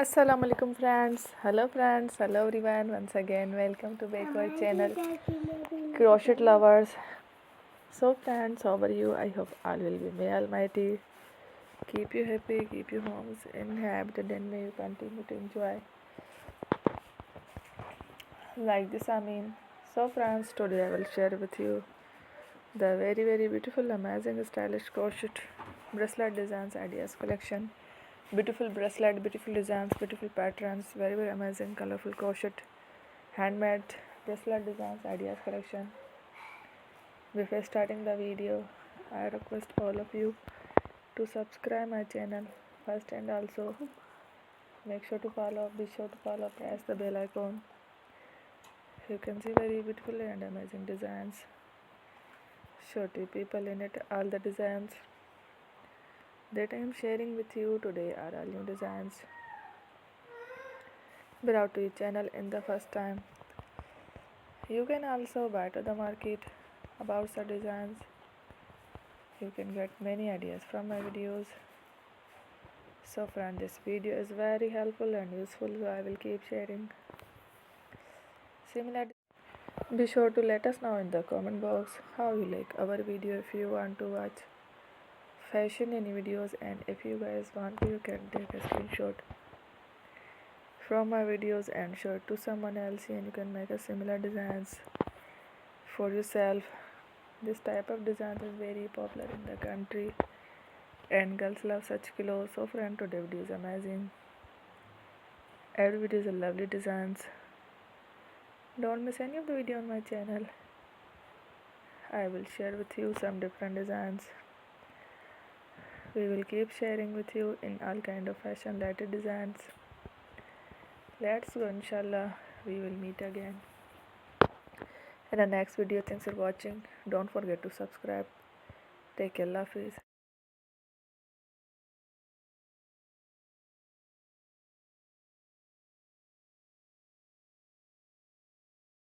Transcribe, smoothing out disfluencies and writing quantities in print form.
Assalamu alaikum friends. Hello friends. Hello everyone. Once again, welcome to back our channel, Crochet Lovers. So friends, how are you? I hope all will be may Almighty keep you happy, keep you homes inhabited, and may you continue to enjoy like this. So friends, today I will share with you the very beautiful, amazing, stylish crochet bracelet designs ideas collection. Beautiful bracelet, beautiful designs, beautiful patterns, very amazing, colorful crochet handmade bracelet designs ideas collection. Before starting the video, I request all of you to subscribe my channel first, and also be sure to follow, press the bell icon. You can see very beautiful and amazing designs. Shorty people in it, all the designs that I am sharing with you today are all new designs brought to your channel in the first time. You can also buy to the market about the designs. You can get many ideas from my videos. So friend, this video is very helpful and useful, so I will keep sharing similar. Be sure to let us know in the comment box how you like our video. If you want to watch fashion any videos, and if you guys want to, you can take a screenshot from my videos and show it to someone else, and you can make a similar designs for yourself. This type of design is very popular in the country and girls love such clothes. So friend, today video is amazing. Every video is a lovely designs. Don't miss any of the video on my channel. I will share with you some different designs. We will keep sharing with you in all kind of fashion related designs. Let's go, inshallah. We will meet again in the next video. Thanks for watching. Don't forget to subscribe. Take care. Allah Hafiz.